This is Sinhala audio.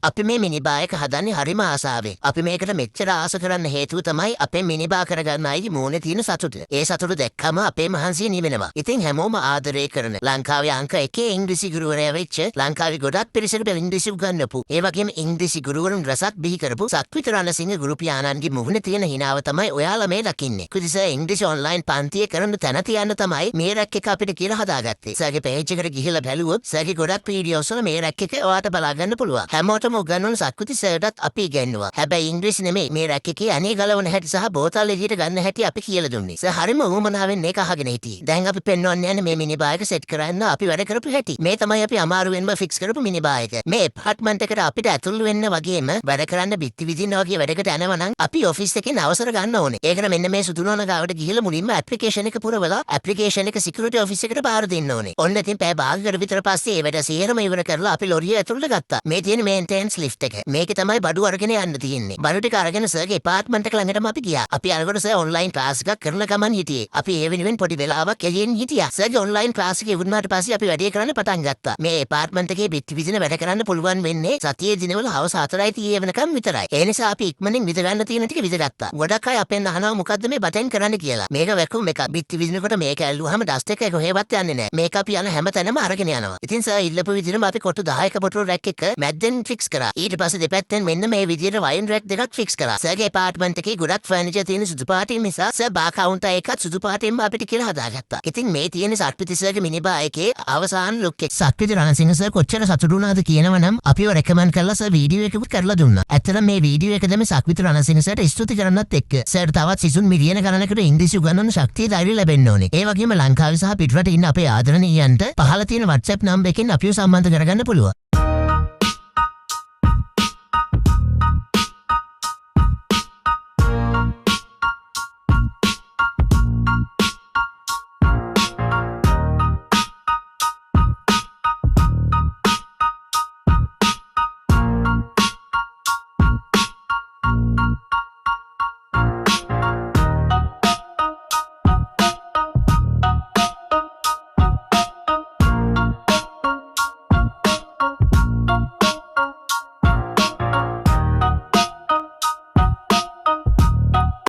අපි මේ මිනිබායක හදන්නේ හරිම ආසාවෙන්. අපි මේකට මෙච්චර ආස කරන්න හේතුව තමයි අපේ මිනිබා කරගන්න අයගේ මූණේ තියෙන සතුට. ඒ සතුට දැක්කම අපේ මහන්සිය නිවෙනවා. ඉතින් හැමෝම ආදරය කරන ලංකාවේ අංක 1 ඉංග්‍රීසි ගුරුවරයා වෙච්ච ලංකාවේ ගොඩක් පිරිසකට ඉංග්‍රීසි උගන්වපු ඒ වගේම ඉංග්‍රීසි ගුරුවරුන් රසක් බිහි කරපු සක්විත රණසිංහ ගුරු පියාණන්ගේ මුහුණේ තියෙන හිනාව තමයි ඔයාලා මේ දකින්නේ. කුදිස ඉංග්‍රීසි ඔන්ලයින් පන්තියේ කරන තැන තියන්න තමයි මේ රැක් එක අපිට කියලා හදාගත්තේ. සර්ගේ පේජ් එකට ගිහිල්ලා බැලුවොත් සර්ගේ ගොඩක් වීඩියෝස් වල මේ රැක් එක ඔයාට බලා ගන්න පුළුවන්. හැමෝටම උගන්වන සක්විති සර්ටත් අපි ඉගෙනුවා. හැබැයි ඉංග්‍රීසි නෙමෙයි මේ රැක් එකේ අනේ ගලවන හැටි සහ බෝතල් එළියට ගන්න හැටි අපි කියලා දුන්නේ. සර් හරිම උවමනාවෙන් මේක අහගෙන හිටියේ. දැන් අපි පෙන්වන්න යන්නේ මේ මිනිබායක සෙට් කරන්න අපි වැඩ කරපු හැටි. මේ තමයි අපි අමාරුවෙන්ම ෆික්ස් කරපු මිනිබායක. මේ ඇපාර්ට්මන්ට් එකට අපිට ඇතුල් වෙන්න වගේම වැඩ කරන්න බිත්ති විදින්න වගේ වැඩකට යනවා නම් අපි ඔෆිස් එකෙන් අවසර ගන්න ඕනේ. ඒකට මෙන්න මේ සුදුනෝන ගාවට ගිහිල්ලා මුලින්ම ඇප්ලිකේෂන් එක පුරවලා ඇප්ලිකේෂන් එක සිකියුරිටි ඔෆිස් එකට බාර දෙන්න ඕනේ. ඔන්න ඉතින් පැය භාගයකට විතර පස්සේ ඒ වැඩ සියරම ඉවර කරලා අපි ලොරිය ඇතුළට ගත්තා. මේ තියෙන මේන්ටෙනන්ස් ලිෆ්ට් එක. මේකේ තමයි බඩු අරගෙන යන්න තියෙන්නේ. බඩු ටික අරගෙන සර්ගේ ඇපාර්ට්මන්ට් එක ළඟටම අපි ගියා. අපි අරගෙන සර් ඔන්ලයින් ක්ලාස් එකක් කරන ගමන් හිටියේ. අපි ඒ වෙනුවෙන් පොඩි වෙලාවක් එළියෙන් හිටියා. සර්ගේ ඔන්ලයින් ක්ලාස් එකේ ඉවරනාට පස්සේ අපි වැඩේ කරන්න පටන් ගත්තා. මේ ඇපාර්ට්මන්ට් එකේ බිත්ති විදින වැඩ කරන්න පුළුවන් වෙන්නේ සතියේ දිනවල හවස 4:30 වෙනකම් විතරයි. ඒ නිසා අපි ඉක්මනින් විද ගන්න තියෙන ටික විදගත්තා. ගොඩක් අය අපෙන් අහනවා මොකද්ද මේ බටන් කරන්න කියලා. මේක වැකුම් එක. බිත්ති විදිනකොට මේක ඇල්ලුවාම ඩස්ට් එක කොහෙවත් යන්නේ නැහැ. මේක අපි යන හැම තැනම අරගෙන යනවා. ඉතින් සර් ඉල්ලපු විදිහටම අපි කොටු 10ක බොටල් රැක් එක මැද්දෙන් ෆික්ස් කරා. ඊට පස්සේ දෙපැත්තෙන් මෙන්න මේ විදිහට වයින් රැක් දෙකක් ෆික්ස් කරා. සර්ගේ ඇපාර්ට්මන්ට් එකේ ගොඩක් ෆර්නිචර් තියෙන සුදු පාටින් නිසා සර් බා කවුන්ටර් එකත් සුදු පාටින්ම අපිට කියලා හදාගත්තා. ඉතින් මේ තියෙන සක්විති සර්ගේ මිනිබා එකේ අවසාන ලුක් එක. සක්විති රණසිංහ සර් කොච්චර සතුටු වුණාද කියනවනම් අපිව රෙකමන්ඩ් කරලා සර් වීඩියෝ එකකුත් කරලා දුන්නා. ඇත්තටම මේ වීඩියෝ එකදම සක්විති රණසිංහ සර්ට ස්තුති කරන්නත් එක්ක සර් තවත් සිසුන් මිලියන ගණනකට ඉංග්‍රීසි උගන්වන්න ශක්තිය ධෛර්යය ලැබෙන්න ඕනේ. ඒ වගේම ලංකාවේ සහ පිටරට ඉන්න අපේ ආදරණීයයන්ට පහළ තියෙන WhatsApp නම්බර් එකෙන් අපිව සම්බන්ධ කරගන්න පුළුවන්.